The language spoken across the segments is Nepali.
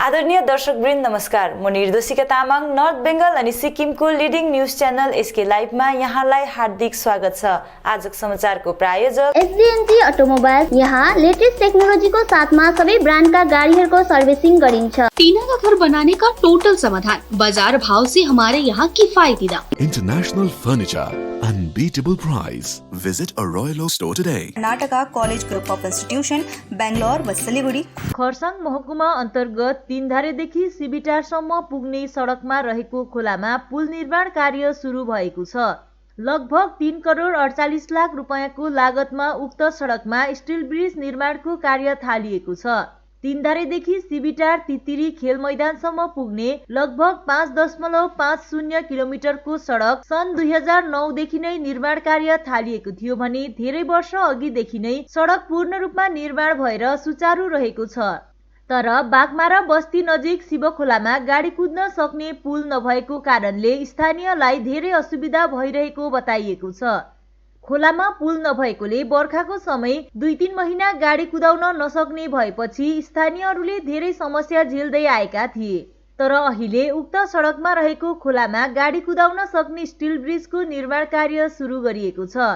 आदरणीय दर्शकवृन्द नमस्कार। म निर्दोषिका तामाङ नर्थ बेंगल अनि सिक्किमको लिडिङ न्यूज च्यानल एसके लाइभमा यहाँलाई हार्दिक स्वागत छ। आजको समाचारको प्रायोजक एसडीएनजी अटोमोबाइल्स। यहाँ लेटेस्ट टेक्नोलोजीको साथमा सबै ब्रान्डका गाडीहरूको सर्भिसिङ गरिन्छ। टीना का घर बनाने का टोटल समाधान, बाजार भाव से हमारे यहाँ किफायती दाम। International Furniture, unbeatable price. Visit a Royal Oak store today. Karnataka college group of institution Bangalore व सिलिगुडी। खरसाङ महकुमा अन्तर्गत तीनधारेदेखि सिबिटारसम्म पुग्ने सडकमा रहेको खोलामा पुल निर्माण कार्य सुरु भएको छ। लगभग 3 करोड 48 लाख रुपैयाँको लागतमा उक्त सडकमा स्टिल ब्रिज निर्माणको कार्य थालिएको छ। तीनधारेदेखि सिबिटार तितिरी खेल मैदानसम्म पुग्ने लगभग 5.50 किलोमिटरको सडक सन् 2009 देखि नै निर्माण कार्य थालिएको थियो भने धेरै वर्ष अघिदेखि नै सडक पूर्ण रूपमा निर्माण भएर सुचारू रहेको छ। तर बागमारा बस्ती नजिक शिवखोलामा गाडी कुद्न सक्ने पुल नभएको कारणले स्थानीयलाई धेरै असुविधा भइरहेको बताइएको छ। खोलामा पुल नभएकोले बर्खाको समय 2-3 महिना गाडी कुदाउन नसक्ने भएपछि स्थानीयहरूले धेरै समस्या झेल्दै आएका थिए। तर अहिले उक्त सडकमा रहेको खोलामा गाडी कुदाउन सक्ने स्टिल ब्रिजको निर्माण कार्य सुरु गरिएको छ।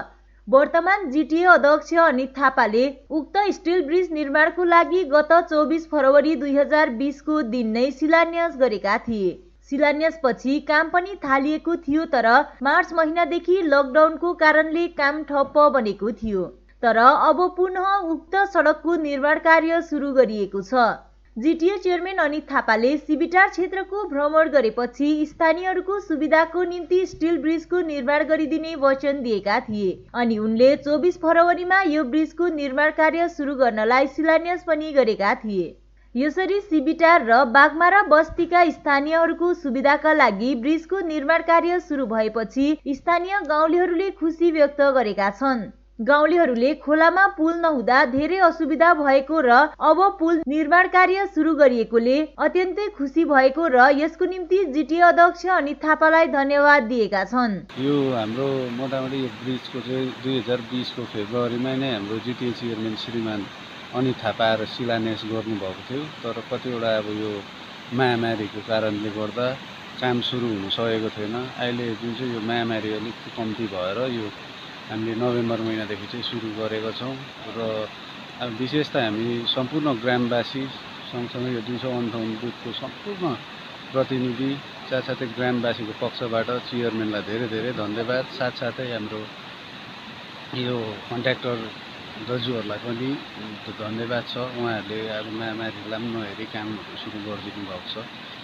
वर्तमान जिटिए अध्यक्ष अनित थापाले उक्त स्टिल ब्रिज निर्माणको लागि गत 24 फरवरी 2020 को दिन नै शिलान्यास गरेका थिए। शिलान्यासपछि काम पनि थालिएको थियो, तर मार्च महिनादेखि लकडाउनको कारणले काम ठप्प बनेको थियो। तर अब पुनः उक्त सडकको निर्माण कार्य सुरु गरिएको छ। जिटिए चेयरम्यान अनित थापाले सिबिटार क्षेत्रको भ्रमण गरेपछि स्थानीयहरूको सुविधाको निम्ति स्टिल ब्रिजको निर्माण गरिदिने वचन दिएका थिए अनि उनले 24 फरवरीमा यो ब्रिजको निर्माण कार्य सुरु गर्नलाई शिलान्यास पनि गरेका थिए। यसरी सिबिटार र बागमारा बस्तीका स्थानीयहरूको सुविधाका लागि ब्रिजको निर्माण कार्य सुरु भएपछि स्थानीय गाउँलेहरूले खुसी व्यक्त गरेका छन्। गाउँलेहरूले खोलामा पुल नहुँदा धेरै असुविधा भएको र अब पुल निर्माण कार्य सुरु गरिएकोले अत्यन्तै खुसी भएको र यसको निम्ति जिटिए अध्यक्ष अनित थापालाई धन्यवाद दिएका छन्। यो हाम्रो मोटामोटी यो ब्रिजको चाहिँ 2020 को फेब्रुअरीमा नै हाम्रो जिटिए चेयरम्यान श्रीमान अनित थापा आएर शिलान्यास गर्नुभएको थियो। तर कतिवटा अब यो महामारीको कारणले गर्दा काम सुरु हुन सकेको थिएन। अहिले जुन चाहिँ यो महामारी अलिक कम्ती भएर यो हामीले नोभेम्बर महिनादेखि चाहिँ सुरु गरेका छौँ र अब विशेष त हामी सम्पूर्ण ग्रामवासी सँगसँगै यो 258 बुथको सम्पूर्ण प्रतिनिधि साथसाथै ग्रामवासीको पक्षबाट चेयरम्यानलाई धेरै धेरै धन्यवाद। साथसाथै हाम्रो यो कन्ट्र्याक्टर दाजुहरूलाई पनि धन्यवाद छ। उहाँहरूले अब महामारीलाई पनि नहेरी काम सुरु गरिदिनु भएको छ।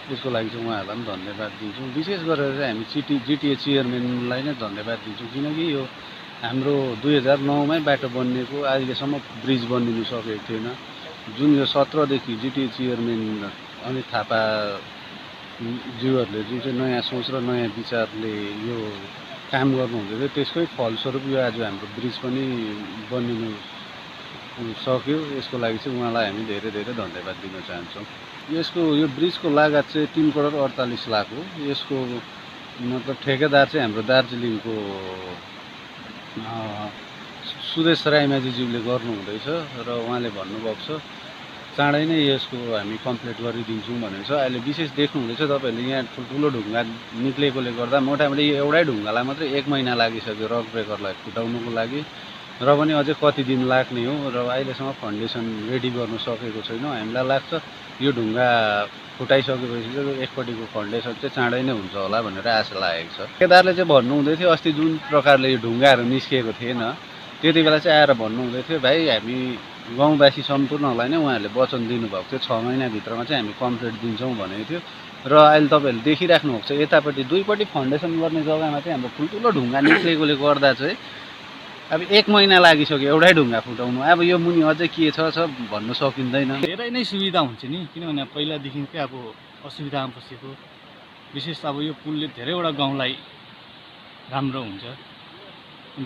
यसको लागि चाहिँ उहाँहरूलाई पनि धन्यवाद दिन्छौँ। विशेष गरेर चाहिँ हामी जिटिए चेयरम्यानलाई नै धन्यवाद दिन्छौँ, किनकि यो हाम्रो 2009 मै बाटो बनिएको अहिलेसम्म ब्रिज बनिनु सकेको थिएन। जुन यो 17 देखि जिटिए चेयरम्यान अनित थापा ज्यूहरूले जुन चाहिँ नयाँ सोच र नयाँ विचारले यो काम गर्नुहुँदै थियो, त्यसकै फलस्वरूप यो आज हाम्रो ब्रिज पनि बनिनु सक्यो। यसको लागि चाहिँ उहाँलाई हामी धेरै धेरै धन्यवाद दिन चाहन्छौँ। यसको यो ब्रिजको लागत चाहिँ 3 करोड 48 लाख हो। यसको मतलब ठेकेदार चाहिँ हाम्रो दार्जिलिङको सुदेश राईमाझीज्यूले गर्नुहुँदैछ र उहाँले भन्नुभएको छ चाँडै नै यसको हामी कम्प्लिट गरिदिन्छौँ भनेको छ। अहिले विशेष देख्नुहुँदैछ तपाईँहरूले यहाँ ठुल्ठुलो ढुङ्गा निक्लेकोले गर्दा मोटामोटी एउटै ढुङ्गालाई मात्रै 1 महिना लागिसक्यो रक ब्रेकरलाई फुटाउनुको लागि, र पनि अझै कति दिन लाग्ने हो र अहिलेसम्म फाउन्डेसन रेडी गर्नु सकेको छैन। हामीलाई लाग्छ यो ढुङ्गा फुटाइसकेपछि चाहिँ एकपट्टिको फाउन्डेसन चाहिँ चाँडै नै हुन्छ होला भनेर आशा लागेको छ। ठेकेदारले चाहिँ भन्नुहुँदै थियो अस्ति जुन प्रकारले यो ढुङ्गाहरू निस्किएको थिएन त्यति बेला चाहिँ आएर भन्नुहुँदै थियो भाइ हामी गाउँवासी सम्पूर्णलाई नै उहाँहरूले वचन दिनुभएको थियो 6 महिनाभित्रमा चाहिँ हामी कम्प्लिट दिन्छौँ भनेको थियो। र अहिले तपाईँहरूले देखिराख्नु भएको छ यतापट्टि दुईपट्टि फाउन्डेसन गर्ने जग्गामा चाहिँ हाम्रो ठुल्ठुलो ढुङ्गा निक्लेकोले गर्दा चाहिँ अब 1 महिना लागिसक्यो एउटै ढुङ्गा फुटाउनु। अब यो मुनि अझै के छ भन्नु सकिँदैन। धेरै नै सुविधा हुन्छ नि, किनभने पहिलादेखिकै अब असुविधामा बसेको विशेष अब यो पुलले धेरैवटा गाउँलाई राम्रो हुन्छ।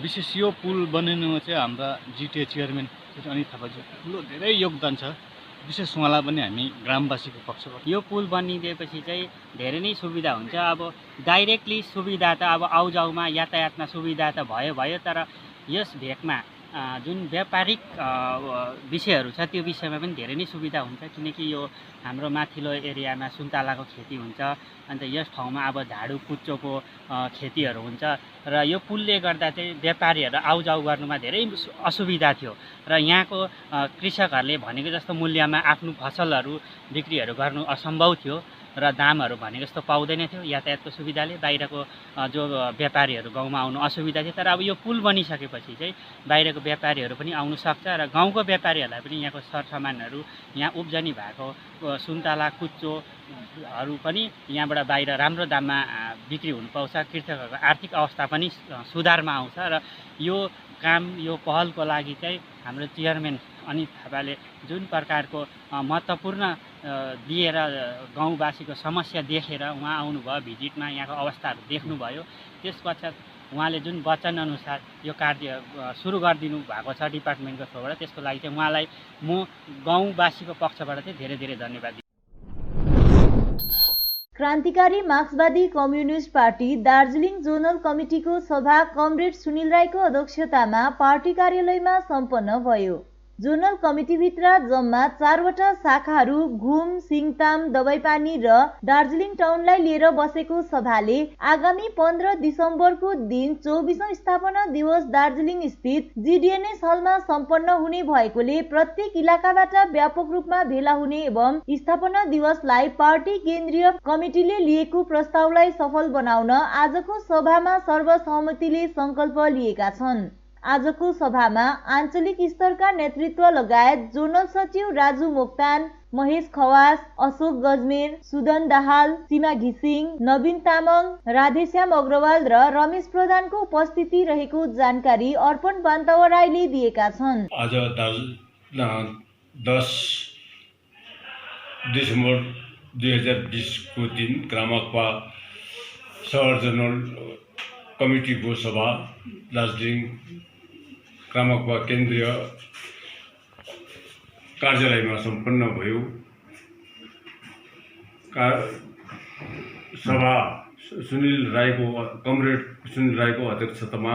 विशेष यो पुल बनिनुमा चाहिँ हाम्रा जिटिए चेयरम्यान अनित थापाजी ठुलो धेरै योगदान छ। विशेष उहाँलाई पनि हामी ग्रामवासीको पक्षबाट यो पुल बनिदिएपछि चाहिँ धेरै नै सुविधा हुन्छ। अब डाइरेक्टली सुविधा त अब आउजाउमा यातायातमा सुविधा त भयो, तर यस भेकमा जुन व्यापारिक विषयहरू छ त्यो विषयमा पनि धेरै नै सुविधा हुन्छ, किनकि यो हाम्रो माथिल्लो एरियामा सुन्तलाको खेती हुन्छ, अन्त यस ठाउँमा अब झाडु कुच्चोको खेतीहरू हुन्छ र यो पुलले गर्दा चाहिँ व्यापारीहरू आउजाउ गर्नुमा धेरै असुविधा थियो र यहाँको कृषकहरूले भनेको जस्तो मूल्यमा आफ्नो फसलहरू बिक्रीहरू गर्नु असम्भव थियो र दामहरू भनेको जस्तो पाउँदैन थियो यातायातको सुविधाले। बाहिरको जो व्यापारीहरू गाउँमा आउनु असुविधा थियो, तर अब यो पुल बनिसकेपछि चाहिँ बाहिरको व्यापारीहरू पनि आउनु सक्छ र गाउँको व्यापारीहरूलाई पनि यहाँको सरसामानहरू यहाँ उब्जनी भएको सुन्तला कुच्चोहरू पनि यहाँबाट बाहिर राम्रो दाममा बिक्री हुनु पाउँछ। कृषकहरूको आर्थिक अवस्था पनि सुधारमा आउँछ र यो काम यो पहलको लागि चाहिँ हाम्रो चेयरम्यान अनित थापाले जुन प्रकारको महत्त्वपूर्ण दिएर गाउँवासीको समस्या देखेर उहाँ आउनुभयो, भिजिटमा यहाँको अवस्थाहरू देख्नुभयो, त्यसपश्चात उहाँले जुन वचनअनुसार यो कार्य सुरु गरिदिनु भएको छ डिपार्टमेन्टको थ्रुबाट, त्यसको लागि चाहिँ उहाँलाई म गाउँवासीको पक्षबाट चाहिँ धेरै धेरै धन्यवाद दिन्छु। क्रान्तिकारी मार्क्सवादी कम्युनिस्ट पार्टी दार्जिलिङ जोनल कमिटीको सभा कमरेड सुनिल राईको अध्यक्षतामा पार्टी कार्यालयमा सम्पन्न भयो। जोनल कमिटीभित्र जम्मा 4वटा शाखाहरू घुम, सिङताम, दबाईपानी र दार्जिलिङ टाउनलाई लिएर बसेको सभाले आगामी 15 दिसम्बरको दिन 24औं स्थापना दिवस दार्जिलिङ स्थित जीडीएनएस हलमा सम्पन्न हुने भएकोले प्रत्येक इलाकाबाट व्यापक रूपमा भेला हुने एवं स्थापना दिवसलाई पार्टी केन्द्रीय कमिटीले लिएको प्रस्तावलाई सफल बनाउन आजको सभामा सर्वसहमतिले संकल्प लिएका छन्। आजको सभामा आञ्चलिक स्तरका नेतृत्व लगायत जोनल सचिव राजु मोक्तान, महेश खवास, अशोक गजमेर, सुदन दाहाल, सीमा घिसिङ, नवीन तामाङ, राधेश्याम अग्रवाल र रमेश प्रधानको उपस्थिति रहेको जानकारी अर्पण बान्तवराईले दिएका छन्। आज 10 डिसेम्बर 2020 को दिन ग्रामकपा सहर जोनल कमिटीको सभा दार्जिलिङ ग्रामकपा केन्द्रीय कार्यालयमा सम्पन्न भयो। सभा कमरेड सुनिल राईको अध्यक्षतामा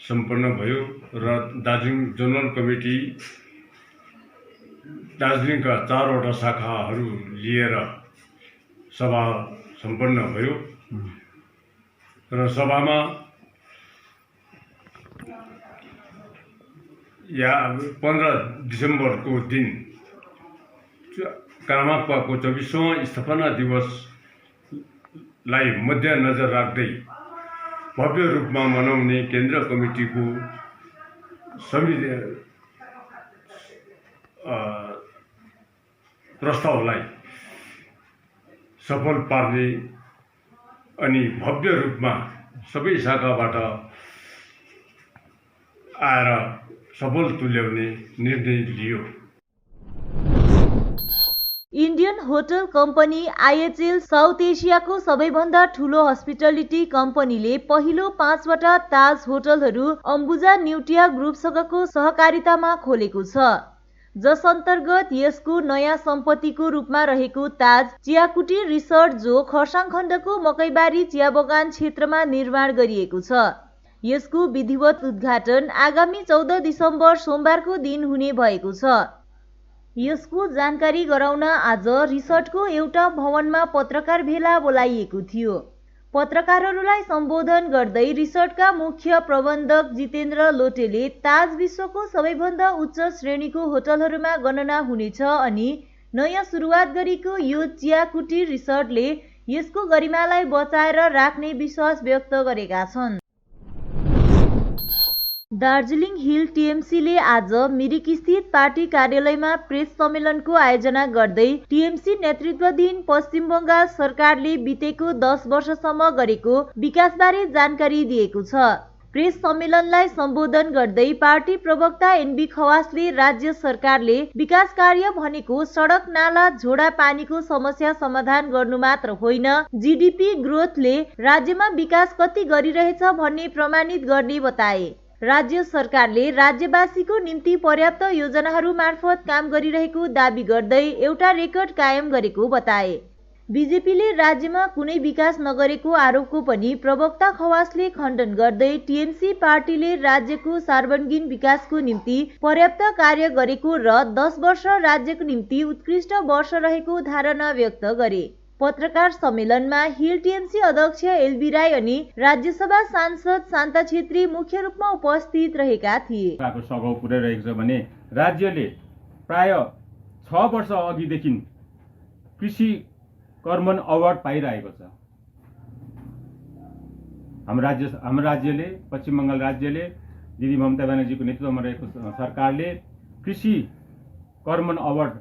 सम्पन्न भयो र दार्जिलिङ जोनल कमिटी दार्जिलिङका 4वटा शाखाहरू लिएर सभा सम्पन्न भयो र सभामा 15 दिसम्बरको दिन ग्रामकपाको 24औं स्थापना दिवसलाई मध्यनजर राख्दै भव्य रूपमा मनाउने केन्द्र कमिटीको प्रस्तावलाई सफल पार्ने अनि भव्य रूपमा सबै शाखाबाट आएर सफल तुल्याउने निर्णय लियो। Indian hotel company IHL south एसियाको सबैभन्दा ठूलो हस्पिटलिटी कम्पनीले पहिलो 5वटा ताज होटलहरू अम्बुजा न्युटिया ग्रुपसँगको सहकारितामा खोलेको छ, जस अन्तर्गत यसको नयाँ सम्पत्तिको रूपमा रहेको ताज चियाकुटी रिसोर्ट जो खरसाङ खण्डको मकैबारी चिया बगान क्षेत्रमा निर्माण गरिएको छ। यसको विधिवत उद्घाटन आगामी 14 दिसम्बर सोमबारको दिन हुने भएको छ। यसको जानकारी गराउन आज रिसोर्टको एउटा भवनमा पत्रकार भेला बोलाइएको थियो। पत्रकारहरूलाई सम्बोधन गर्दै रिसोर्टका मुख्य प्रबन्धक जितेन्द्र लोटेले ताज विश्वको सबैभन्दा उच्च श्रेणीको होटलहरूमा गणना हुनेछ अनि नयाँ सुरुवात गरेको यो चियाकुटी रिसोर्टले यसको गरिमालाई बचाएर राख्ने विश्वास व्यक्त गरेका छन्। दार्जिलिङ हिल टिएमसीले आज मिरिक स्थित पार्टी कार्यालयमा प्रेस सम्मेलनको आयोजना गर्दै टिएमसी नेतृत्वाधीन पश्चिम बंगाल सरकारले बितेको 10 वर्षसम्म गरेको विकासबारे जानकारी दिएको छ। प्रेस सम्मेलनलाई सम्बोधन गर्दै पार्टी प्रवक्ता एनबी खवासले राज्य सरकारले विकास कार्य भनेको सडक, नाला, झोडा पानीको समस्या समाधान गर्नु मात्र होइन, जीडीपी ग्रोथले राज्यमा विकास कति गरिरहेछ भन्ने प्रमाणित गर्ने बताए। राज्य सरकारले राज्यवासीको निम्ति पर्याप्त योजनाहरू मार्फत काम गरिरहेको दाबी गर्दै एउटा रेकर्ड कायम गरेको बताए। बीजेपीले राज्यमा कुनै विकास नगरेको आरोपको पनि प्रवक्ता खवासले खण्डन गर्दै टीएमसी पार्टीले राज्यको सार्वजनिक विकासको निम्ति पर्याप्त कार्य गरेको र 10 वर्ष राज्यको निम्ति उत्कृष्ट वर्ष रहेको धारणा व्यक्त गरे। पत्रकार सम्मेलनमा हिल टीएमसी अध्यक्ष एलबी राई अनि राज्यसभा सांसद शान्ता छेत्री मुख्य रूपमा उपस्थित रहेका थिए। सघाउ पुर्याइरहेको छ भने राज्यले प्राय 6 वर्ष अघिदेखि कृषि कर्मन अवार्ड पाइरहेको छ। हाम्रो राज्यले पश्चिम बङ्गाल राज्यले दिदी ममता ब्यानर्जीको नेतृत्वमा रहेको सरकारले कृषि कर्मन अवार्ड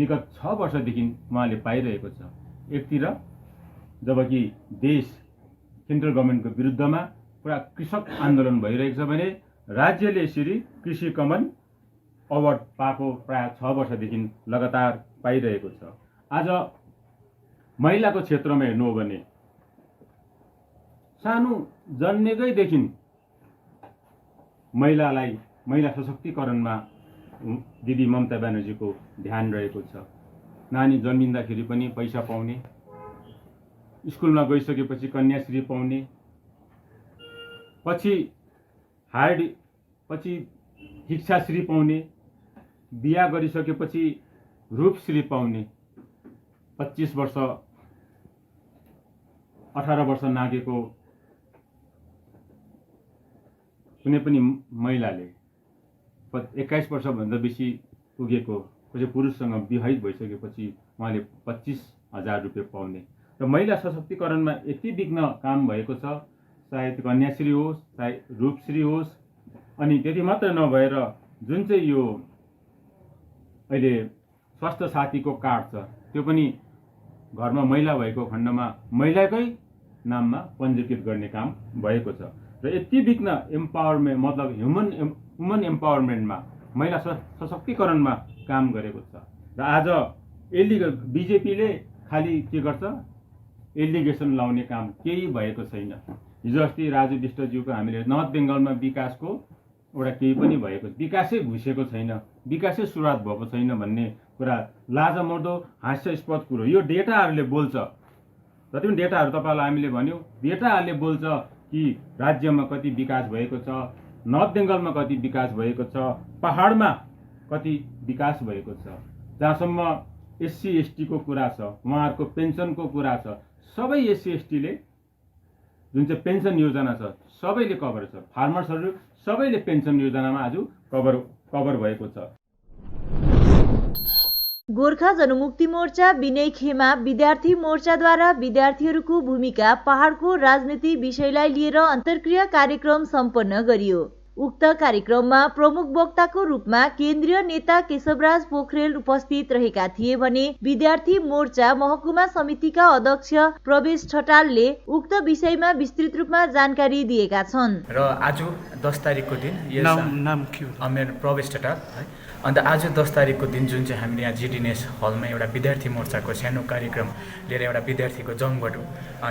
विगत 6 वर्षदेखि उहाँले पाइरहेको छ। एकतिर जबकि देश सेन्ट्रल गभर्मेन्टको विरुद्धमा पुरा कृषक आन्दोलन भइरहेको छ भने राज्यले यसरी कृषि कर्मन अवार्ड पाएको प्राय 6 वर्षदेखि लगातार पाइरहेको छ। आज महिलाको क्षेत्रमा हेर्नु हो भने सानो जन्मेकैदेखि महिला सशक्तिकरणमा दिदी ममता ब्यानर्जीको ध्यान रहेको छ। नानी जन्मिँदाखेरि पनि पैसा पाउने, स्कुलमा गइसकेपछि कन्याश्री पाउने, पछि शिक्षाश्री पाउने, बिहा गरिसकेपछि रूपश्री पाउने, 25 वर्ष 18 वर्ष नागेको कुनै पनि महिलाले 21 वर्षभन्दा बेसी पुगेको कसै पुरुषसँग विवाहित भइसकेपछि उहाँले 25,000 रुपियाँ पाउने र महिला सशक्तिकरणमा यति विघ्न काम भएको छ। चाहे कन्याश्री होस्, चाहे रूपश्री होस्, अनि त्यति मात्र नभएर जुन चाहिँ यो अहिले स्वास्थ्य साथीको कार्ड छ त्यो पनि घरमा महिला भएको खण्डमा महिलाकै नाममा पञ्जीकृत गर्ने काम भएको छ र यति विघ्न एम्पावरमेन्ट मतलब वुमन एम्पावरमेन्टमा महिला सशक्तिकरणमा काम गरेको छ। र आज बीजेपीले खालि के गर्छ, एलिगेसन लाउने काम केही भएको छैन। हिजो अस्ति राजु विष्टज्यूको हामीले नर्थ बेङ्गलमा विकासको एउटा केही पनि भएको, विकासै घुसेको छैन, विकासै सुरुवात भएको छैन भन्ने कुरा लाजमर्दो हास्यास्पद कुरो। यो डेटाहरूले बोल्छ, जति पनि डेटाहरू तपाईँलाई हामीले भन्यो, डेटाहरूले बोल्छ कि राज्यमा कति विकास भएको छ, नर्थ बेङ्गलमा कति विकास भएको छ, पहाडमा कति विकास भएको छ। जहाँसम्म एससी एसटीको कुरा छ, उहाँहरूको पेन्सनको कुरा छ, सबै एससी एसटीले जुन चाहिँ पेन्सन योजना छ सबैले कभर छ। फार्मर्सहरू सबैले पेन्सन योजनामा आज कभर भएको छ। गोर्खा जनमुक्ति मोर्चा विनय खेमा विद्यार्थी मोर्चाद्वारा विद्यार्थीहरूको भूमिका पहाडको राजनीति विषयलाई लिएर अन्तर्क्रिया कार्यक्रम सम्पन्न गरियो। उक्त कार्यक्रममा प्रमुख वक्ताको रूपमा केन्द्रीय नेता केशवराज पोखरेल उपस्थित रहेका थिए भने विद्यार्थी मोर्चा महकुमा समितिका अध्यक्ष प्रवेश ठटालले उक्त विषयमा विस्तृत रूपमा जानकारी दिएका छन्। र आज 10 तारिकको दिन नाम के हो? मेरो प्रवेश ठटाल है। अन्त आज 10 तारिकको दिन जुन चाहिँ हामीले यहाँ जिडिएनएस हलमा एउटा विद्यार्थी मोर्चाको सानो कार्यक्रम लिएर एउटा विद्यार्थीको जङ्गबाट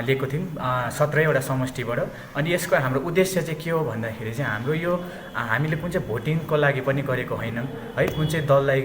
लिएको थियौँ 17वटा समष्टिबाट। अनि यसको हाम्रो उद्देश्य चाहिँ के हो भन्दाखेरि चाहिँ हाम्रो यो हामीले कुन चाहिँ भोटिङको लागि पनि गरेको होइनौँ है, कुन चाहिँ दललाई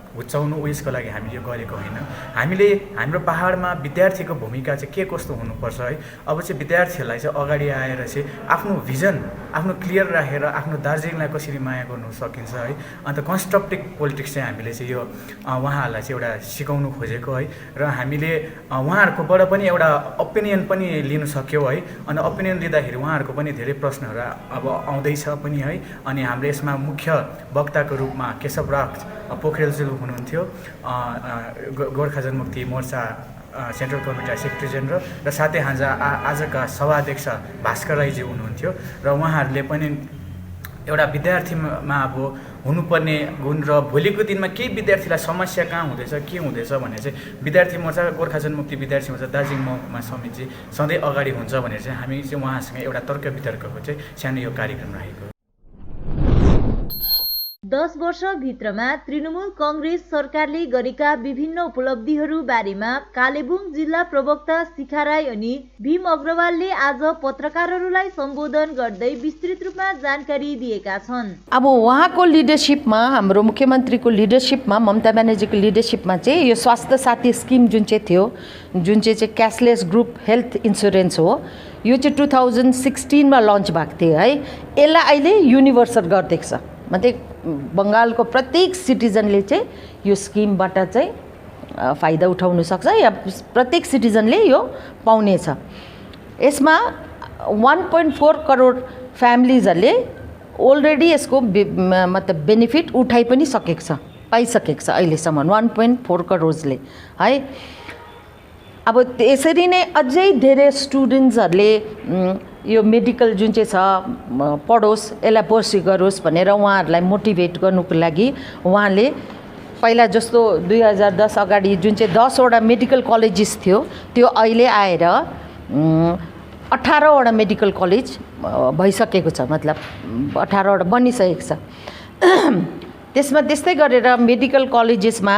हुचाउनु उयसको लागि हामीले यो गरेको होइन। हामीले हाम्रो पहाडमा विद्यार्थीको भूमिका चाहिँ के कस्तो हुनुपर्छ है, अब चाहिँ विद्यार्थीहरूलाई चाहिँ अगाडि आएर चाहिँ आफ्नो भिजन आफ्नो क्लियर राखेर आफ्नो दार्जिलिङलाई कसरी माया गर्नु सकिन्छ है। अन्त कन्स्ट्रक्टिभ पोलिटिक्स चाहिँ हामीले चाहिँ यो उहाँहरूलाई चाहिँ एउटा सिकाउनु खोजेको है। र हामीले उहाँहरूकोबाट पनि एउटा ओपिनियन पनि लिन सक्यौँ है। अनि ओपिनियन लिँदाखेरि उहाँहरूको पनि धेरै प्रश्नहरू अब आउँदैछ पनि है। अनि हामीले यसमा मुख्य वक्ताको रूपमा केशवराज पोखरेलज्यू हुनुहुन्थ्यो, Gorkha Janmukti Morcha central committee secretary general, र साथै आजका सभाध्यक्ष भास्कर राईज्यू हुनुहुन्थ्यो। र उहाँहरूले पनि एउटा विद्यार्थीमा अब हुनुपर्ने गुण र भोलिको दिनमा केही विद्यार्थीलाई समस्या कहाँ हुँदैछ के हुँदैछ भने चाहिँ विद्यार्थी मोर्चा गोर्खा जनमुक्ति विद्यार्थी मोर्चा दार्जिलिङ महकुमा समिति सधैँ अगाडि हुन्छ भनेर चाहिँ हामी चाहिँ उहाँसँग एउटा तर्क वितर्कको चाहिँ सानो यो कार्यक्रम राखेको। 10 वर्षभित्रमा तृणमूल कांग्रेस सरकारले गरेका विभिन्न उपलब्धिहरू बारेमा कालेबुङ जिल्ला प्रवक्ता शिखा राई अनि भीम अग्रवालले आज पत्रकारहरूलाई सम्बोधन गर्दै विस्तृत रूपमा जानकारी दिएका छन्। अब उहाँको लिडरसिपमा, हाम्रो मुख्यमन्त्रीको लिडरसिपमा, ममता ब्यानर्जीको लिडरसिपमा चाहिँ यो स्वास्थ्य साथी स्किम जुन चाहिँ थियो, जुन चाहिँ क्यासलेस ग्रुप हेल्थ इन्सुरेन्स हो, यो चाहिँ 2016 लन्च भएको थियो है। यसलाई अहिले युनिभर्सल गरिदिएको छ, मतलब बङ्गालको प्रत्येक सिटिजनले चाहिँ यो स्किमबाट चाहिँ फाइदा उठाउन सक्छ या प्रत्येक सिटिजनले यो पाउनेछ। यसमा 1.4 करोड फ्यामिलीजहरूले अलरेडी यसको मतलब बेनिफिट उठाइ पनि सकेको छ, पाइसकेको छ अहिलेसम्म 1.4 करोडले है। अब यसरी नै अझै धेरै स्टुडेन्ट्सहरूले यो मेडिकल जुन चाहिँ छ पढोस्, यसलाई पर्स्यु गरोस् भनेर उहाँहरूलाई मोटिभेट गर्नुको लागि उहाँले पहिला जस्तो 2010 अगाडि जुन चाहिँ 10वटा मेडिकल कलेजेस थियो, त्यो अहिले आएर 18वटा मेडिकल कलेज भइसकेको छ, मतलब 18वटा बनिसकेको छ। त्यसमा त्यस्तै गरेर मेडिकल कलेजेसमा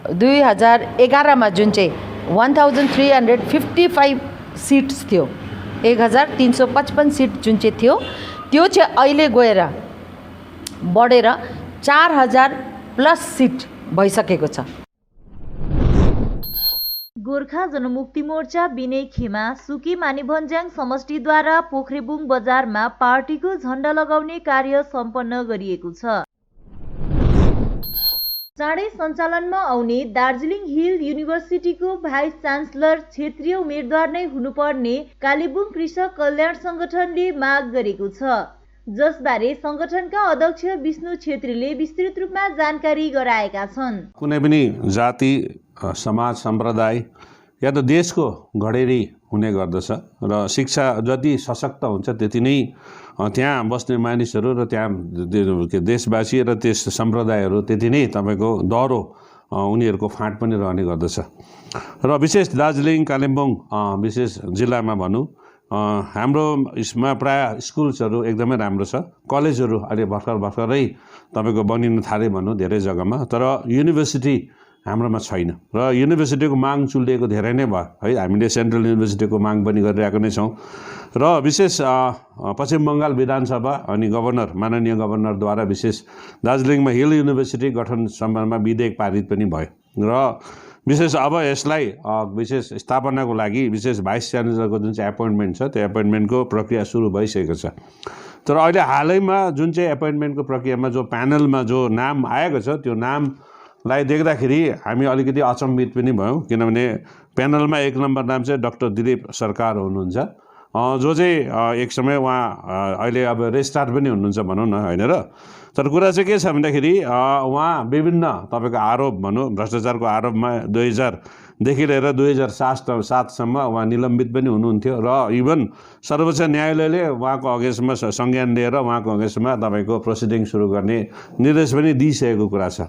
2011 जुन चाहिँ 1355 सिट्स थियो, 1355 सिट जुन चाहिँ थियो, त्यो चाहिँ अहिले गएर बढेर 4000+ सिट भइसकेको छ। गोर्खा जनमुक्ति मोर्चा विनय खेमा सुकी मानिभन्ज्याङ समष्टिद्वारा पोखरेबुङ बजारमा पार्टीको झण्डा लगाउने कार्य सम्पन्न गरिएको छ। चाँडै सञ्चालनमा आउने दार्जिलिङ हिल युनिभर्सिटीको भाइस चान्सलर क्षेत्रीय उम्मेदवार नै हुनुपर्ने कालेबुङ कृषक कल्याण संगठनले माग गरेको छ, जसबारे संगठनका अध्यक्ष विष्णु छेत्रीले विस्तृत रूपमा जानकारी गराएका छन्। कुनै पनि जाति, समाज, सम्प्रदाय या त देशको घडेरी हुने गर्दछ र शिक्षा जति सशक्त हुन्छ त्यति नै त्यहाँ बस्ने मानिसहरू र त्यहाँ देशवासी र त्यस सम्प्रदायहरू त्यति नै तपाईँको दह्रो उनीहरूको फाँट पनि रहने गर्दछ। र विशेष दार्जिलिङ, कालिम्पोङ विशेष जिल्लामा भनौँ, हाम्रो यसमा प्रायः स्कुल्सहरू एकदमै राम्रो छ, कलेजहरू अहिले भर्खरै तपाईँको बनिन थाले भनौँ धेरै जग्गामा, तर युनिभर्सिटी हाम्रोमा छैन र युनिभर्सिटीको माग चुलिएको धेरै नै भयो है। हामीले सेन्ट्रल युनिभर्सिटीको माग पनि गरिरहेको नै छौँ र विशेष पश्चिम बङ्गाल विधानसभा अनि गभर्नर, माननीय गभर्नरद्वारा विशेष दार्जिलिङमा हिल युनिभर्सिटी गठन सम्बन्धमा विधेयक पारित पनि भयो र विशेष अब यसलाई विशेष स्थापनाको लागि विशेष भाइस च्यान्सलरको जुन चाहिँ एपोइन्टमेन्ट छ, त्यो एपोइन्टमेन्टको प्रक्रिया सुरु भइसकेको छ। तर अहिले हालैमा जुन चाहिँ एपोइन्टमेन्टको प्रक्रियामा जो प्यानलमा जो नाम आएको छ, त्यो नामलाई देख्दाखेरि हामी अलिकति अचम्मित पनि भयौँ, किनभने प्यानलमा 1 नम्बर नाम चाहिँ डाक्टर दिलीप सरकार हुनुहुन्छ, जो चाहिँ एक समय उहाँ अहिले अब रेजिस्ट्रार पनि हुनुहुन्छ भनौँ न, होइन र। तर कुरा चाहिँ के छ भन्दाखेरि उहाँ विभिन्न तपाईँको आरोप भनौँ, भ्रष्टाचारको आरोपमा 2000देखि लिएर 2007सम्म उहाँ निलम्बित पनि हुनुहुन्थ्यो र इभन सर्वोच्च न्यायालयले उहाँको अगेन्स्टमा संज्ञान लिएर उहाँको अगेन्स्टमा तपाईँको प्रोसिडिङ सुरु गर्ने निर्देश पनि दिइसकेको कुरा छ।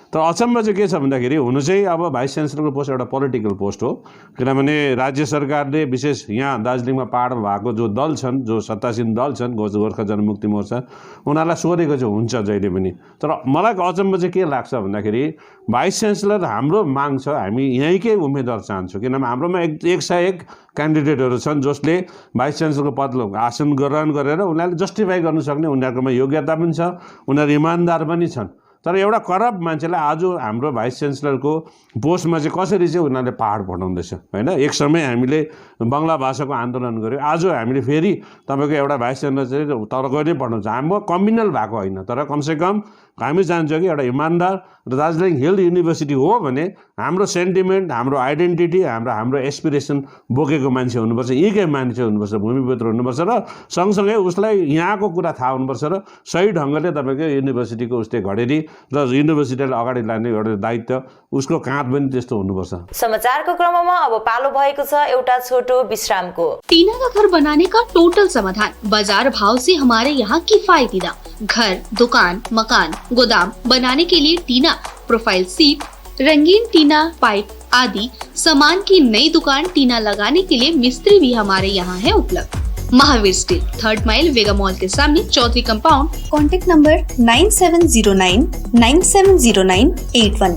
तर अचम्म चाहिँ के छ भन्दाखेरि हुनु चाहिँ अब भाइस च्यान्सलरको पोस्ट एउटा पोलिटिकल पोस्ट हो, किनभने राज्य सरकारले विशेष यहाँ दार्जिलिङमा पाहाडमा भएको जो दल छन्, जो सत्तासीन दल छन्, गोर्खा जनमुक्ति मोर्चा, उनीहरूलाई सोधेको चाहिँ हुन्छ जहिले पनि। तर मलाई अचम्म चाहिँ के लाग्छ भन्दाखेरि भाइस च्यान्सलर हाम्रो माग छ, हामी यहीँकै उम्मेदवार चाहन्छौँ, किनभने हाम्रोमा 101 क्यान्डिडेटहरू छन् जसले भाइस च्यान्सलरको पद आसन ग्रहण गरेर उनीहरूले जस्टिफाई गर्नु सक्ने उनीहरूकोमा योग्यता पनि छ, उनीहरू इमान्दार पनि छन्। तर एउटा करप्ट मान्छेलाई आज हाम्रो भाइस च्यान्सलरको पोस्टमा चाहिँ कसरी चाहिँ उनीहरूले पहाड पठाउँदैछ, होइन। एक समय हामीले बङ्गला भाषाको आन्दोलन गऱ्यौँ, आज हामीले फेरि तपाईँको एउटा भाइस च्यान्सलर चाहिँ तरको नै पठाउँछ। हाम्रो कम्युनल भएको होइन, तर कमसेकम हामी जान्छौँ कि एउटा इमान्दार र दार्जिलिङ हिल युनिभर्सिटी हो भने हाम्रो सेन्टिमेन्ट, हाम्रो आइडेन्टिटी, हाम्रो एस्पिरेसन बोकेको मान्छे हुनुपर्छ, यहीँकै मान्छे हुनुपर्छ, भूमिपुत्र हुनुपर्छ र सँगसँगै उसलाई यहाँको कुरा थाहा हुनुपर्छ र सही ढङ्गले तपाईँको युनिभर्सिटीको उसले घडेरी र युनिभर्सिटीलाई अगाडि लाने एउटा दायित्व उसको काँध पनि त्यस्तो हुनुपर्छ। समाचारको क्रममा अब पालो भएको छ एउटा छोटो विश्रामको। टीना का घर बनाने का टोटल समाधान, बाजार भाव से हमारे यहाँ किफायती दाम। घर, दुकान, मकान, गोदाम बनाने के लिए टीना, प्रोफाइल सीट, रंगीन टीना, पाइप आदि सामान की नई दुकान टीना लगाने के लिए मिस्त्री भी हमारे यहाँ है उपलब्ध। Mahavir steel, 3rd mile Vega mall के सामने, Chaudhary compound. Contact number 9709970981।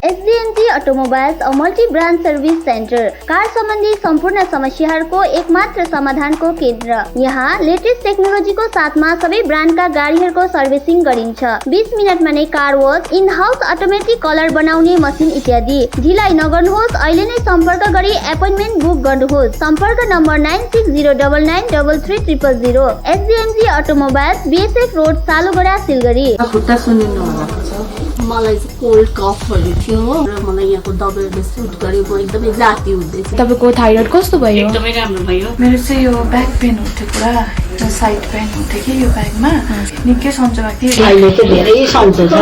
SDNT automobiles a multi brand service centre, car सम्बन्धी सम्पूर्ण समस्याहरूको एकमात्र समाधानको केन्द्र। यहाँ लेटेस्ट टेक्नोलोजीको साथमा सबै ब्रान्डका गाडीहरूको सर्भिसिङ गरिन्छ। 20 मिनटमा नै car wash, in house automatic colour बनाउने मसिन इत्यादि। ढिलाइ नगर्नुहोस्, अहिले नै सम्पर्क गरी एपोइन्टमेन्ट बुक गर्नुहोस्। सम्पर्क number 9609993300। SDNT automobiles, BSF road, Salugara, Siliguri. मलाई चाहिँ कोल्ड कफहरू थियो र मलाई यहाँको दबाईले सुट गर्यो, म एकदमै जाती हुँदैछ। तपाईँको थाइरोइड कस्तो भयो? एकदमै राम्रो भयो। मेरो चाहिँ यो ब्याक पेन हुन्थ्यो, पुरा साइड पेन हुन्थ्यो कि यो ब्याकमा, निकै सन्चो भएको थियो। अहिले चाहिँ धेरै सन्चो छ।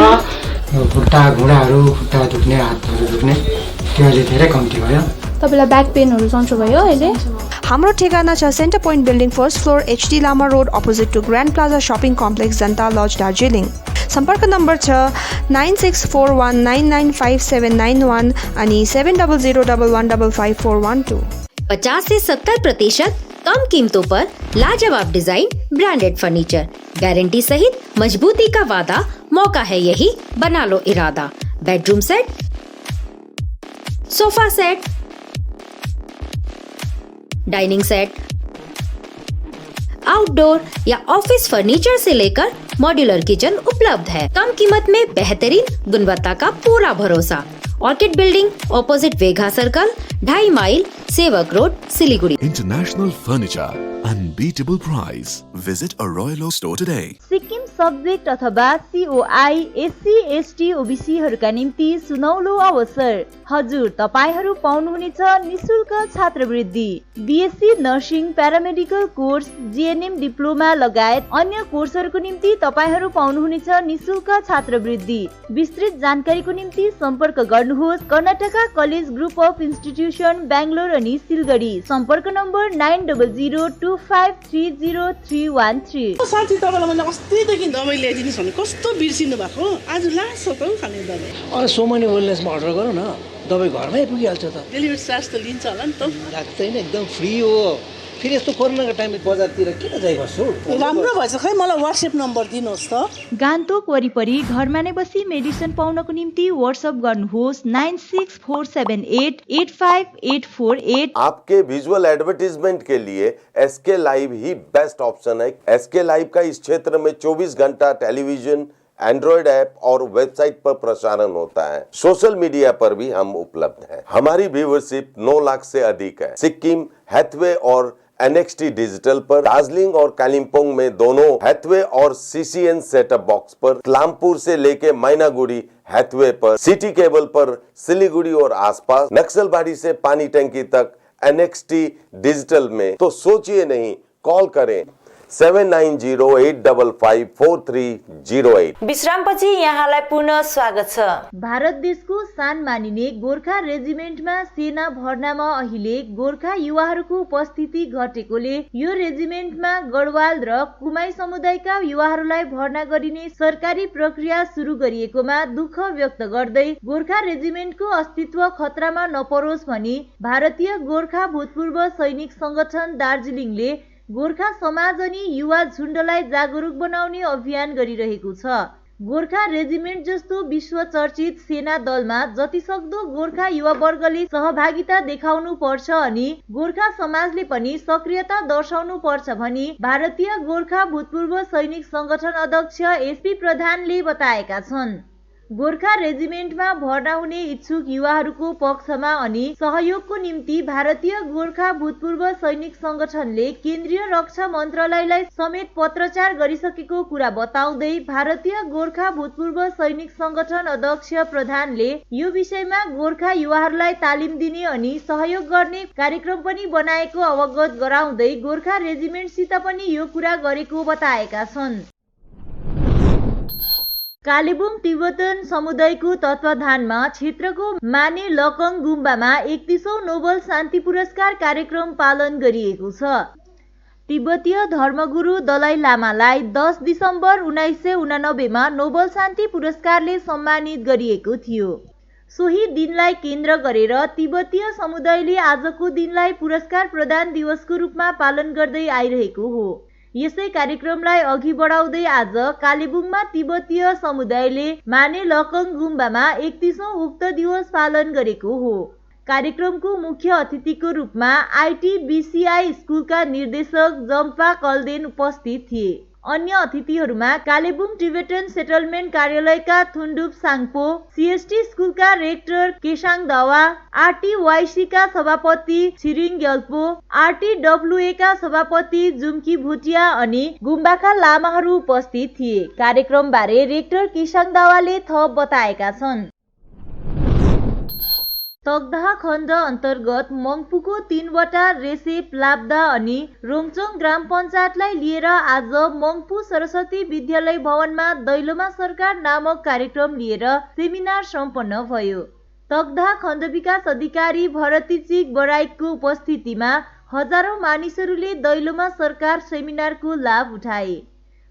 खुट्टा घुँडाहरू, खुट्टा दुख्ने, हातहरू दुख्ने त्यो अहिले धेरै कम्ती भयो। तपाईँलाई ब्याक पेनहरू सन्चो भयो अहिले? हाम्रो ठेगाना छ centre point building, 1st floor, HD Lama road, opposite to Grand Plaza shopping complex, Janata lodge, Darjeeling. सम्पर्क नम्बर छ 9641995791 अनि 7001155412। 50 से 70% कम कीमतों पर लाजवाब डिजाइन, ब्रांडेड फर्नीचर, गारंटी सहित मजबूती का वादा। मौका है यही, बना लो इरादा। Bedroom set, sofa set, dining set, outdoor या ऑफिस फर्नीचर से लेकर मॉड्यूलर किचन उपलब्ध है। कम कीमत में बेहतरीन गुणवत्ता का पूरा भरोसा। ऑर्किड बिल्डिंग, ऑपोजिट वेगा सर्कल, 2.5 माइल, सेवक road, Siliguri. International Furniture, unbeatable price. Visit a Royal Oak store today. Sikkim subject अथवा COI, SC, ST, OBC हरूका निम्ति सुनौलो अवसर। हजुर, तपाईहरू पाउनुहुनेछ निशुल्क छात्रवृत्ति। BSc nursing, paramedical course, GNM diploma लगायत अन्य कोर्सहरूको निम्ति तपाईहरू पाउनुहुनेछ निशुल्क छात्रवृत्ति। विस्तृत जानकारीको निम्ति सम्पर्क गर्नुहोस् Karnataka college group of institution, Bangalore अनि सिलगढी। सम्पर्क नम्बर 9002530313। साथी, तपाईँलाई मैले अस्तिदेखि दबाई ल्याइदिनुहोस् भने कस्तो बिर्सिनु भएको? आज लास्ट छ त खाने दबाई। अरे सोमनी वेलनेसमा अर्डर गरौँ न, दबाई घरमै पुगिहाल्छ त। डेलिभरी चार्ज त लिन्छ होला नि त? लाग्दैन, एकदम फ्री हो। फेरि यस्तो कोरोनाको टाइममा बजारतिर किन जाइबस्छु? राम्रो भएछ, खै मलाई व्हाट्सएप नम्बर दिनुहोस् त। गान्तोक वरिपरि घरमा नै बसी मेडिसिन पाउनको निम्ति व्हाट्सएप गर्नुहोस् 9647885848। आपके विजुअल एडवर्टीजमेंट के लिए SK लाइव ही बेस्ट ऑप्शन है। SK लाइव का इस क्षेत्र में 24 घंटा टेलीविजन, एंड्रॉइड ऐप और वेबसाइट पर प्रसारण होता है। सोशल मीडिया पर भी हम उपलब्ध हैं। हमारी व्यूवरशिप 9 लाख से अधिक है। सिक्किम, हैथवे और NXT डिजिटल पर, दार्जिलिंग और कालिम्पोंग में दोनों हैथवे और CCN सेटअप बॉक्स पर, लामपुर से लेके मैनागुड़ी हैथवे पर, सिटी केबल पर सिलीगुड़ी और आसपास, नक्सलबाड़ी से पानी टंकी तक NXT डिजिटल में। तो सोचिए नहीं, कॉल करें 7908554308। विश्रामपछि यहाँलाई पुनः स्वागत छ। भारत देशको सान मानिने गोर्खा रेजिमेन्टमा सेना भर्नामा अहिले गोर्खा युवाहरूको उपस्थिति घटेकोले यो रेजिमेन्टमा गढवाल र कुमाई समुदायका युवाहरूलाई भर्ना गरिने सरकारी प्रक्रिया सुरु गरिएकोमा दुःख व्यक्त गर्दै गोर्खा रेजिमेन्टको अस्तित्व खतरामा नपरोस् भनी भारतीय गोर्खा भूतपूर्व सैनिक संगठन दार्जिलिङले गोर्खा समाज अनि युवा झुण्डलाई जागरुक बनाउने अभियान गरिरहेको छ। गोर्खा रेजिमेन्ट जस्तो विश्व चर्चित सेना दलमा जतिसक्दो गोर्खा युवा वर्गले सहभागिता देखाउनु पर्छ अनि गोर्खा समाजले पनि सक्रियता दर्शाउनु पर्छ भनी भारतीय गोर्खा भूतपूर्व सैनिक संगठन अध्यक्ष SP प्रधानले बताएका छन्। गोर्खा रेजिमेन्टमा भर्ना हुने इच्छुक युवाहरूको पक्षमा अनि सहयोगको निम्ति भारतीय गोर्खा भूतपूर्व सैनिक संगठनले केन्द्रीय रक्षा मन्त्रालयलाई समेत पत्रचार गरिसकेको कुरा बताउँदै भारतीय गोर्खा भूतपूर्व सैनिक संगठन अध्यक्ष प्रधानले यो विषयमा गोर्खा युवाहरूलाई तालिम दिने अनि सहयोग गर्ने कार्यक्रम पनि बनाएको अवगत गराउँदै गोर्खा रेजिमेन्टसित पनि यो कुरा गरेको बताएका छन्। कालेबुङ तिब्बतन समुदायको तत्वाधानमा क्षेत्रको माने लकङ गुम्बामा 31औं नोबल शान्ति पुरस्कार कार्यक्रम पालन गरिएको छ। तिब्बतीय धर्मगुरु दलाई लामालाई 10 दिसम्बर 1989 मा नोबल शान्ति पुरस्कारले सम्मानित गरिएको थियो। सोही दिनलाई केन्द्र गरेर तिब्बतीय समुदायले आजको दिनलाई पुरस्कार प्रदान दिवसको रूपमा पालन गर्दै आइरहेको हो। यसै कार्यक्रमलाई अघि बढाउँदै आज कालेबुङमा तिब्बतीय समुदायले माने लकङ गुम्बामा 31औं उक्त दिवस पालन गरेको हो। कार्यक्रमको मुख्य अतिथिको रूपमा आइटिबिसिआई स्कुलका निर्देशक जम्पा कल्देन उपस्थित थिए। अन्य अतिथिहरूमा कालेबुङ टिबेटन सेटलमेन्ट कार्यालयका थुन्डुप साङपो, सीएसटी स्कुलका रेक्टर केसाङ दावा, आरटीवाईसीका सभापति छिरिङ ग्याल्पो, आरटीडब्ल्यूएका सभापति जुम्की भुटिया अनि गुम्बाका लामाहरू उपस्थित थिए। कार्यक्रमबारे रेक्टर केसाङ दावाले थप बताएका छन्। तकदाह खण्ड अन्तर्गत मङ्पुको 3वटा रेसेप, लाब्दा अनि रोङचोङ ग्राम पञ्चायतलाई लिएर आज मङ्पु सरस्वती विद्यालय भवनमा दैलोमा सरकार नामक कार्यक्रम लिएर सेमिनार सम्पन्न भयो। तकदाह खण्ड विकास अधिकारी भरतीचिक बराइकको उपस्थितिमा हजारौं मानिसहरूले दैलोमा सरकार सेमिनारको लाभ उठाए।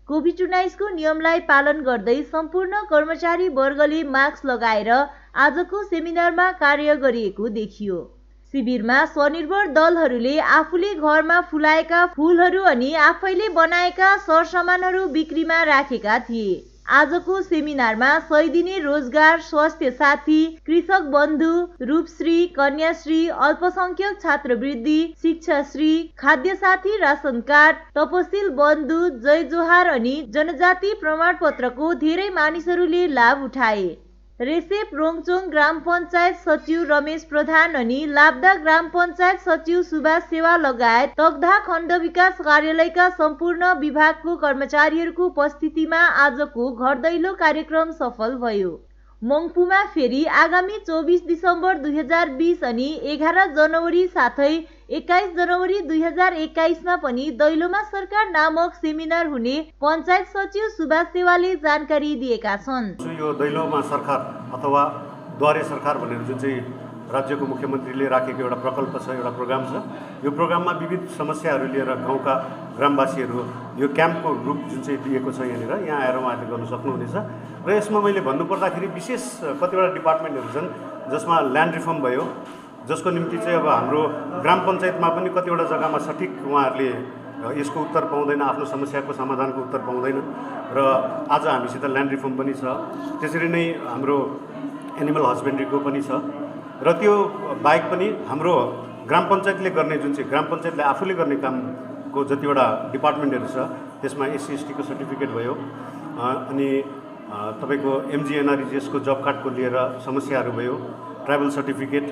कोभिड-19 को नियमलाई पालन गर्दै सम्पूर्ण कर्मचारी वर्गले मास्क लगाएर आजको सेमिनारमा कार्य गरिएको देखियो। शिविरमा स्वनिर्भर दलहरूले आफूले घरमा फुलाएका फूलहरू अनि आफैले बनाएका सरसामानहरू बिक्रीमा राखेका थिए। आजको सेमिनारमा 100 दिने रोजगार, स्वास्थ्य साथी, कृषक बन्धु, रूपश्री, कन्याश्री, अल्पसंख्यक छात्रवृत्ति, शिक्षाश्री, खाद्य साथी राशन कार्ड, तपसिल बन्धु, जय जोहार अनि जनजाति प्रमाणपत्रको धेरै मानिसहरूले लाभ उठाए। रेसेप रोङचोङ ग्राम पञ्चायत सचिव रमेश प्रधान अनि लाब्दा ग्राम पञ्चायत सचिव सुभाष सेवा लगायत तकदाह खण्ड विकास कार्यालयका सम्पूर्ण विभागको कर्मचारीहरूको उपस्थितिमा आजको घर दैलो कार्यक्रम सफल भयो। मङ्पुमा फेरि आगामी 24 दिसम्बर 2020 अनि 11 जनवरी साथै 21 जनवरी 2021 मा पनि दैलोमा सरकार नामक सेमिनार हुने पञ्चायत सचिव सुभाष सेवाले जानकारी दिएका छन्। यो दैलोमा सरकार अथवा द्वारे सरकार भनेर जुन चाहिँ राज्यको मुख्यमन्त्रीले राखेको एउटा प्रकल्प छ, एउटा प्रोग्राम छ। यो प्रोग्राममा विविध समस्याहरू लिएर गाउँका ग्रामवासीहरू यो क्याम्पको रूप जुन चाहिँ दिएको छ यहाँनिर, यहाँ आएर उहाँहरूले गर्न सक्नुहुनेछ। र यसमा मैले भन्नुपर्दाखेरि विशेष कतिवटा डिपार्टमेन्टहरू छन् जसमा ल्यान्ड रिफर्म भयो, जसको निम्ति चाहिँ अब हाम्रो ग्राम पञ्चायतमा पनि कतिवटा जग्गामा सठिक उहाँहरूले यसको उत्तर पाउँदैन, आफ्नो समस्याको समाधानको उत्तर पाउँदैन र आज हामीसित ल्यान्ड रिफर्म पनि छ। त्यसरी नै हाम्रो एनिमल हस्बेन्ड्रीको पनि छ र त्यो बाहेक पनि हाम्रो ग्राम पञ्चायतले गर्ने जुन चाहिँ ग्राम पञ्चायतले आफूले गर्ने कामको जतिवटा डिपार्टमेन्टहरू छ त्यसमा SC/ST को सर्टिफिकेट भयो अनि तपाईँको MGNREGS को जब कार्डको लिएर समस्याहरू भयो, tribal certificate,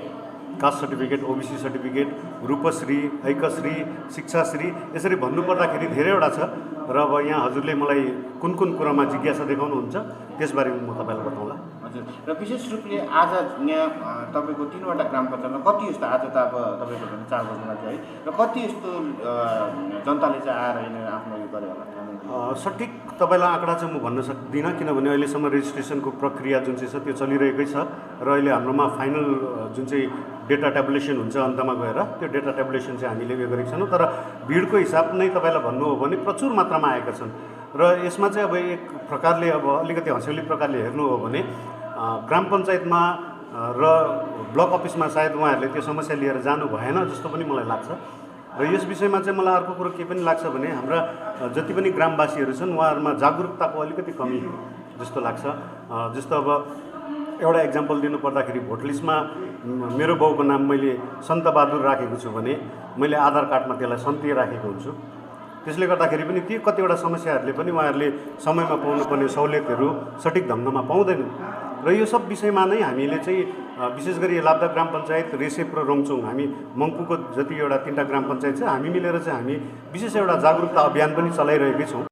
caste certificate, OBC certificate, Rupashree, Aikyashree, Shikshashree, यसरी भन्नुपर्दाखेरि धेरैवटा छ र अब यहाँ हजुरले मलाई कुन कुन कुरामा जिज्ञासा देखाउनुहुन्छ त्यसबारेमा म तपाईँलाई बताउँला। हजुर, र विशेष रूपले आज यहाँ तपाईँको 3वटा ग्राम पञ्चायतमा कति यस्तो, आज त अब तपाईँको 4 बज्नुमा थियो है, र कति यस्तो जनताले चाहिँ आएर यहाँनिर आफ्नो यो गरे होला? सठिक तपाईँलाई आँकडा चाहिँ म भन्न सक्दिनँ, किनभने अहिलेसम्म रेजिस्ट्रेसनको प्रक्रिया जुन चाहिँ छ त्यो चलिरहेकै छ र अहिले हाम्रोमा फाइनल जुन चाहिँ डेटा ट्याबुलेसन हुन्छ अन्तमा गएर त्यो डेटा ट्याबुलेसन चाहिँ हामीले उयो गरेको छैनौँ। तर भिडको हिसाब नै तपाईँलाई भन्नु हो भने प्रचुर मात्रामा आएका छन् र यसमा चाहिँ अब एक प्रकारले अब अलिकति हँस्यौली प्रकारले हेर्नु हो भने ग्राम पञ्चायतमा र ब्लक अफिसमा सायद उहाँहरूले त्यो समस्या लिएर जानु भएन जस्तो पनि मलाई लाग्छ। र यस विषयमा चाहिँ मलाई अर्को कुरो के पनि लाग्छ भने हाम्रा जति पनि ग्रामवासीहरू छन् उहाँहरूमा जागरुकताको अलिकति कमी जस्तो लाग्छ। जस्तो अब एउटा इक्जाम्पल दिनु पर्दाखेरि भोट लिस्टमा मेरो बाउको नाम मैले सन्तबहादुर राखेको छु भने मैले आधार कार्डमा त्यसलाई सन्ते राखेको हुन्छु। त्यसले गर्दाखेरि पनि ती कतिवटा समस्याहरूले पनि उहाँहरूले समयमा पाउनुपर्ने सहुलियतहरू सठिक ढङ्गमा पाउँदैनन् र यो सब विषयमा नै हामीले चाहिँ विशेष गरी लाब्दा ग्राम पञ्चायत, रेसेप र रोङचोङ, हामी मङ्पुको जति एउटा 3टा ग्राम पञ्चायत छ हामी मिलेर चाहिँ हामी विशेष एउटा जागरुकता अभियान पनि चलाइरहेकै छौँ।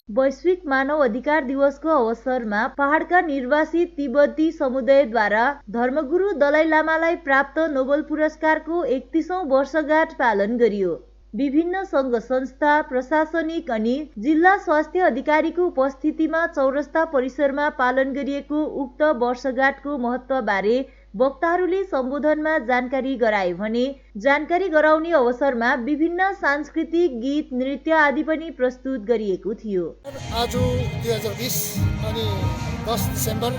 वैश्विक मानव अधिकार दिवसको अवसरमा पहाडका निर्वासित तिब्बती समुदायद्वारा धर्मगुरु दलाई लामालाई प्राप्त नोबेल पुरस्कारको 31औं वर्षगाँठ पालन गरियो। विभिन्न सङ्घ संस्था, प्रशासनिक अनि जिल्ला स्वास्थ्य अधिकारीको उपस्थितिमा चौरस्ता परिसरमा पालन गरिएको उक्त वर्षगाँठको महत्त्वबारे वक्ताहरूले सम्बोधनमा जानकारी गराए भने जानकारी गराउने अवसरमा विभिन्न सांस्कृतिक गीत, नृत्य आदि पनि प्रस्तुत गरिएको थियो। आज 2020 अनि 10 डिसेम्बर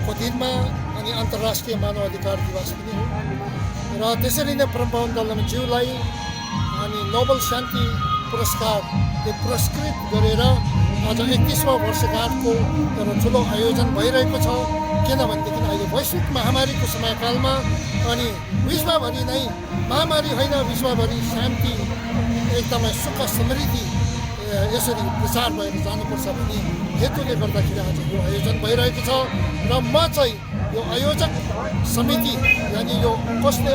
को दिनमा अनि अन्तर्राष्ट्रिय मानव अधिकार दिवस पनि हो र त्यसरी नै परमपवन दलमज्यूलाई अनि नोबल शान्ति पुरस्कारले पुरस्कृत गरेर आज 31वां वर्षगाँठको एउटा ठुलो आयोजन भइरहेको छ। किनभनेदेखि अहिले वैश्विक महामारीको समयकालमा अनि विश्वभरि नै महामारी होइन विश्वभरि शान्ति एकदमै सुख समृद्धि यसरी प्रचार भएर जानुपर्छ भन्ने हेतुले गर्दाखेरि आज यो आयोजन भइरहेको छ र म चाहिँ यो आयोजक समिति यानि यो कसले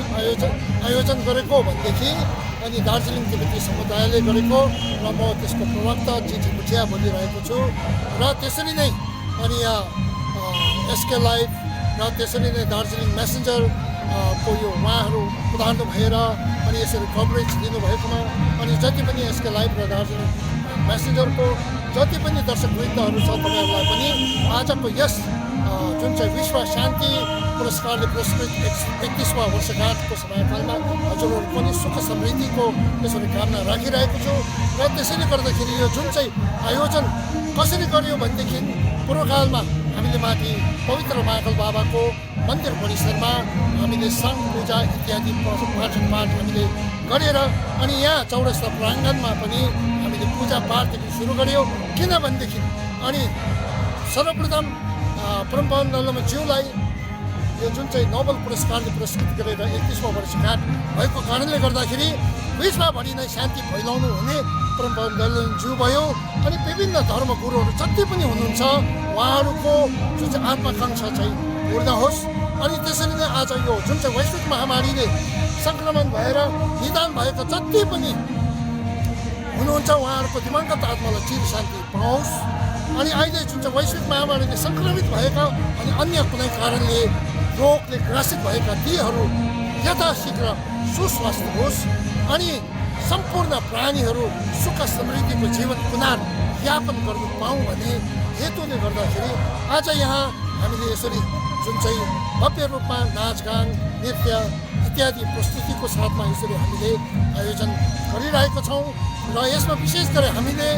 आयोजन गरेको भनेदेखि अनि दार्जिलिङ तिब्बती समुदायले गरेको र म त्यसको प्रवक्ता जिटी भुटिया बोलिरहेको छु र त्यसरी नै अनि यहाँ एसके लाइभ र त्यसरी नै दार्जिलिङ मेसेन्जर को यो उहाँहरू उदाहरण भएर अनि यसरी कभरेज दिनुभएकोमा अनि जति पनि एसके लाइभ र दार्जिलिङ मेसेन्जरको जति पनि दर्शकवृन्दहरू छ तपाईँहरूलाई पनि आजको यस जुन चाहिँ विश्व शान्ति पुरस्कारले पुरस्कृत 31वां वर्षगाँठको समयकालमा हजुरहरू पनि सुख समृद्धिको यसरी कामना राखिरहेको छु र त्यसैले गर्दाखेरि यो जुन चाहिँ आयोजन कसरी गर्यो भनेदेखि पूर्वकालमा हामीले माथि पवित्र महाकाल बाबाको मन्दिर परिसरमा हामीले सङ्घ पूजा इत्यादि पाठन पाठ हामीले गरेर अनि यहाँ चौरस्ता प्राङ्गणमा पनि हामीले पूजा पाठदेखि सुरु गर्यो। किनभनेदेखि अनि सर्वप्रथम परमपवन दलमज्यूलाई यो जुन चाहिँ नोबल पुरस्कारले पुरस्कृत गरेर 31वां वर्षगाँठ भएको कारणले गर्दाखेरि विश्वभरि नै शान्ति फैलाउनु हुने परमपवन दलमज्यू भयो अनि विभिन्न धर्मगुरुहरू जति पनि हुनुहुन्छ उहाँहरूको जुन चाहिँ आत्मकांक्षा चाहिँ पूर्ण होस् अनि त्यसरी नै आज यो जुन चाहिँ वैश्विक महामारीले सङ्क्रमण भएर निदान भएको जति पनि हुनुहुन्छ उहाँहरूको दिवंगत आत्मालाई चिर शान्ति पाओस् अनि अहिले जुन चाहिँ वैश्विक महामारीले सङ्क्रमित भएका अनि अन्य कुनै कारणले रोगले ग्रसित भएका तीहरू यथाशीघ्र सुस्वास्थ्य होस् अनि सम्पूर्ण प्राणीहरू सुख समृद्धिको जीवन पुनर्यापन गर्नु पाऊँ भन्ने हेतुले गर्दाखेरि आज यहाँ हामीले यसरी जुन चाहिँ भव्य रूपमा नाचगान नृत्य इत्यादि प्रस्तुतिको साथमा यसरी हामीले आयोजन गरिरहेको छौँ र यसमा विशेष गरी हामीले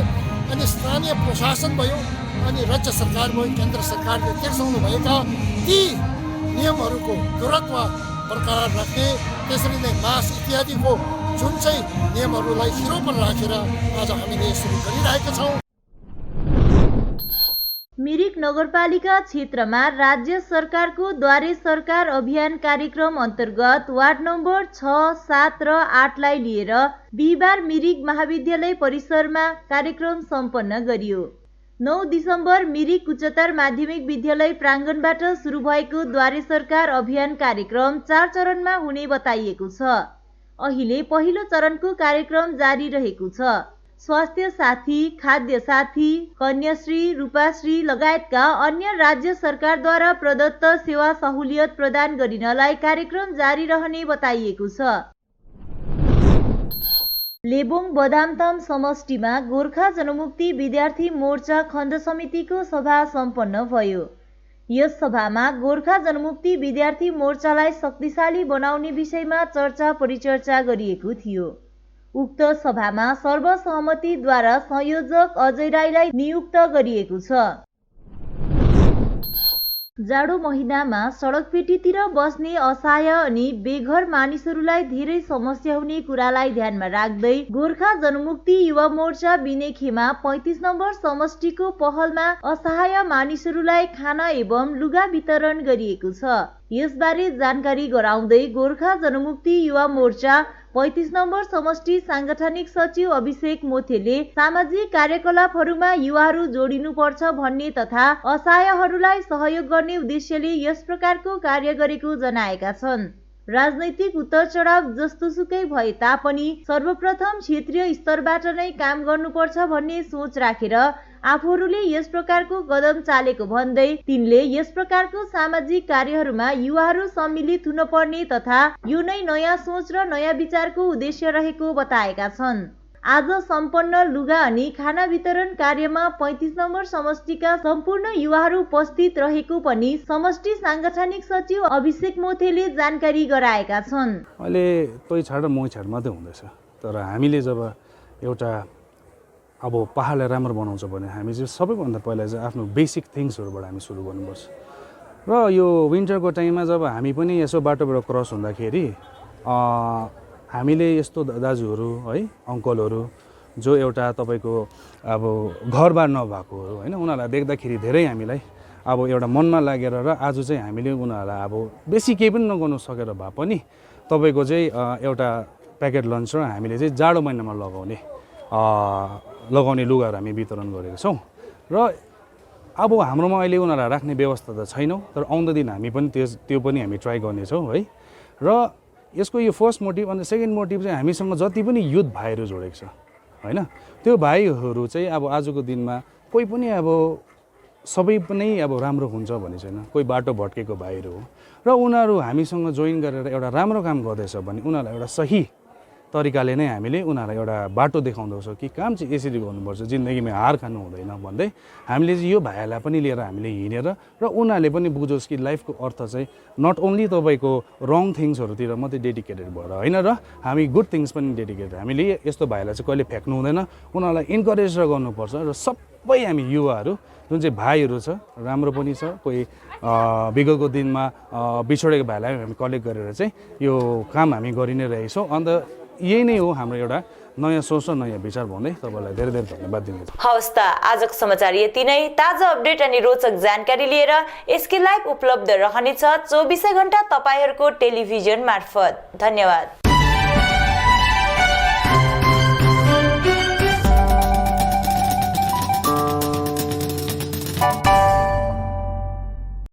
अनि स्थानीय प्रशासन भयो अनि राज्य सरकार भयो केन्द्र सरकारले तेर्साउनु भएका ती नियमहरूको दूरत्व बरकरार राख्ने त्यसरी नै मास्क इत्यादिको जुन चाहिँ नियमहरूलाई हिरोपन राखेर आज हामीले यसरी गरिरहेका छौँ। मिरिक नगरपालिका क्षेत्रमा राज्य सरकारको द्वारे सरकार अभियान कार्यक्रम अन्तर्गत वार्ड नम्बर 6, 7 र 8 लाई लिएर बिहिबार मिरिक महाविद्यालय परिसरमा कार्यक्रम सम्पन्न गरियो। 9 दिसम्बर मिरिक उच्चतर माध्यमिक विद्यालय प्राङ्गणबाट सुरु भएको द्वारे सरकार अभियान कार्यक्रम 4 चरणमा हुने बताइएको छ। अहिले पहिलो चरणको कार्यक्रम जारी रहेको छ। स्वास्थ्य साथी, खाद्य साथी, कन्याश्री, रूपाश्री लगायतका अन्य राज्य सरकारद्वारा प्रदत्त सेवा सहुलियत प्रदान गरिनलाई कार्यक्रम जारी रहने बताइएको छ। लेबोङ बदामताम समष्टिमा गोर्खा जनमुक्ति विद्यार्थी मोर्चा खण्ड समितिको सभा सम्पन्न भयो। यस सभामा गोर्खा जनमुक्ति विद्यार्थी मोर्चालाई शक्तिशाली बनाउने विषयमा चर्चा परिचर्चा गरिएको थियो। उक्त सभामा सर्वसहमतिद्वारा संयोजक अजय राईलाई नियुक्त गरिएको छ। जाडो महिनामा सडकपेटीतिर बस्ने असहाय अनि बेघर मानिसहरूलाई धेरै समस्या हुने कुरालाई ध्यानमा राख्दै गोर्खा जनमुक्ति युवा मोर्चा बिनेखेमा 35 नम्बर समष्टिको पहलमा असहाय मानिसहरूलाई खाना एवं लुगा वितरण गरिएको छ। यसबारे जानकारी गराउँदै गोर्खा जनमुक्ति युवा मोर्चा 35 नम्बर समष्टि सांगठनिक सचिव अभिषेक मोथेले सामाजिक कार्यकलापहरूमा युवाहरू जोडिनुपर्छ भन्ने तथा असहायहरूलाई सहयोग गर्ने उद्देश्यले यस प्रकारको कार्य गरेको जनाएका छन्। राजनैतिक उतार चढाव जस्तोसुकै भए तापनि सर्वप्रथम क्षेत्रीय स्तरबाट नै काम गर्नुपर्छ भन्ने सोच राखेर आफूहरूले यस प्रकारको कदम चालेको भन्दै तिनले यस प्रकारको सामाजिक कार्यहरूमा युवाहरू सम्मिलित हुनुपर्ने तथा यो नै नयाँ सोच र नयाँ विचारको उद्देश्य रहेको बताएका छन्। आज सम्पन्न लुगा अनि खाना वितरण कार्यमा 35 नम्बर समष्टिका सम्पूर्ण युवाहरू उपस्थित रहेको पनि समष्टि सांगठनिक सचिव अभिषेक मोथेले जानकारी गराएका छन्। अहिले तोइ छाड मोइ छाड मात्रै हुँदैछ, तर हामीले जब एउटा अब पहाडलाई राम्रो बनाउँछ भने हामी चाहिँ सबैभन्दा पहिला चाहिँ आफ्नो बेसिक थिङ्सहरूबाट हामी सुरु गर्नुपर्छ। र यो विन्टरको टाइममा जब हामी पनि यसो बाटोबाट क्रस हुँदाखेरि हामीले यस्तो दाजुहरू है अङ्कलहरू जो एउटा तपाईँको अब घरबार नभएकोहरू होइन उनीहरूलाई देख्दाखेरि धेरै हामीलाई अब एउटा मनमा लागेर र आज चाहिँ हामीले उनीहरूलाई अब बेसी केही पनि नगर्नु सकेर भए पनि तपाईँको चाहिँ एउटा प्याकेट लन्च र हामीले चाहिँ जाडो महिनामा लगाउने लुगाहरू हामी वितरण गरेको छौँ र अब हाम्रोमा अहिले उनीहरूलाई राख्ने व्यवस्था त छैनौँ तर आउँदो दिन हामी पनि त्यो पनि हामी ट्राई गर्नेछौँ है र यसको यो फर्स्ट मोटिभ अन्त सेकेन्ड मोटिभ चाहिँ हामीसँग जति पनि युथ भाइहरू जोडेको छ होइन त्यो भाइहरू चाहिँ अब आजको दिनमा कोही पनि अब सबै पनि अब राम्रो हुन्छ भन्ने छैन कोही बाटो भट्केको भाइहरू हो र उनीहरू हामीसँग जोइन गरेर एउटा राम्रो काम गर्दैछ भने उनीहरूलाई एउटा सही तरिकाले नै हामीले उनीहरूलाई एउटा बाटो देखाउँदछौँ कि काम चाहिँ यसरी गर्नुपर्छ जिन्दगीमा हार खानु हुँदैन भन्दै हामीले चाहिँ यो भाइहरूलाई पनि लिएर हामीले हिँडेर र उनीहरूले पनि बुझोस् कि लाइफको अर्थ चाहिँ नट ओन्ली तपाईँको रङ थिङ्सहरूतिर मात्रै डेडिकेटेड भएर होइन र हामी गुड थिङ्स पनि डेडिकेटेड हामीले यस्तो भाइलाई चाहिँ कहिले फ्याँक्नु हुँदैन उनीहरूलाई इन्करेज गर्नुपर्छ र सबै हामी युवाहरू जुन चाहिँ भाइहरू छ राम्रो पनि छ कोही विगतको दिनमा बिछोडेको भाइलाई हामी कलेक्ट गरेर चाहिँ यो काम हामी गरि नै रहेको छौँ अन्त यही नै हो हाम्रो एउटा नयाँ सोच र नयाँ विचार भन्दै तपाईँलाई धेरै धेरै धन्यवाद दिन्छु। हवस् त आजको समाचार यति नै। ताजा अपडेट अनि रोचक जानकारी लिएर एसके लाइभ उपलब्ध रहनेछ 24 घण्टा तपाईँहरूको टेलिभिजन मार्फत। धन्यवाद।